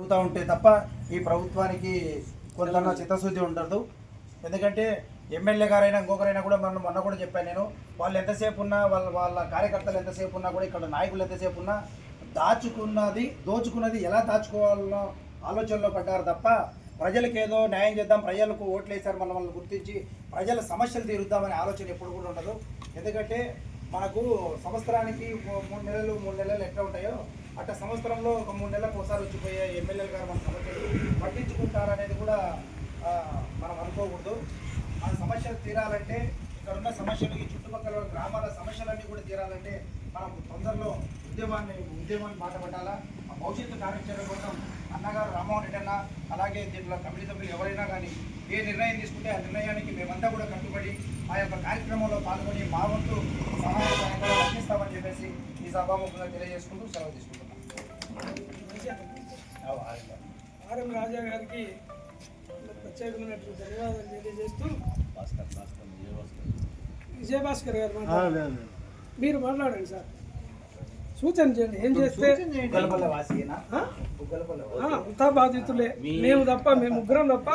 జరుగుతూ ఉంటాయి తప్ప ఈ ప్రభుత్వానికి కొంత చిత్తశుద్ధి ఉండదు. ఎందుకంటే ఎమ్మెల్యే గారైనా ఇంకొకరైనా కూడా మొన్న కూడా చెప్పాను నేను, వాళ్ళు ఎంతసేపు ఉన్నా వాళ్ళ కార్యకర్తలు ఎంతసేపు ఉన్నా కూడా ఇక్కడ నాయకులు ఎంతసేపు ఉన్నా దోచుకున్నది ఎలా దాచుకోవాలనో ఆలోచనలో పడ్డారు తప్ప ప్రజలకు ఏదో న్యాయం చేద్దాం, ప్రజలకు ఓట్లు వేశారు మనల్ని గుర్తించి ప్రజల సమస్యలు తీరుద్దామనే ఆలోచన ఎప్పుడు కూడా ఉండదు. ఎందుకంటే మనకు సంవత్సరానికి 3 నెలలు ఎట్లా ఉంటాయో అట్లా సంవత్సరంలో ఒక 3 నెలలకు ఒకసారి వచ్చిపోయే ఎమ్మెల్యేలు గారు మన సమస్యలు పట్టించుకుంటారనేది కూడా మనం అనుకోకూడదు. మన సమస్యలు తీరాలంటే, ఇక్కడ ఉన్న సమస్యలు ఈ చుట్టుపక్కల గ్రామాల సమస్యలన్నీ కూడా తీరాలంటే మనం తొందరలో ఉద్యమాన్ని బాటపట్టాలా. ఆ భవిష్యత్తు కార్యాచరణ కోసం అన్నగారు రామ్మోహన్ రెడ్డి అన్న, అలాగే దీంట్లో కమిటీ సభ్యులు ఎవరైనా కానీ ఏ నిర్ణయం తీసుకుంటే ఆ నిర్ణయానికి మేమంతా కూడా కట్టుబడి ఆ యొక్క కార్యక్రమంలో పాల్గొని మా వంతు సహాయ సహకారాలు అందిస్తామని చెప్పేసి ఈ సభాముఖంగా తెలియజేసుకుంటూ సెలవు తీసుకుంటున్నాం. ఆర్ఎం రాజా గారికి ప్రత్యేకమైనటువంటి ధన్యవాదాలు తెలియజేస్తూ విజయభాస్కర్ గారు మీరు మాట్లాడండి సార్, సూచన చేయండి. ఏం చేస్తే అంతా బాధితులే, మేము ముగ్గురం తప్ప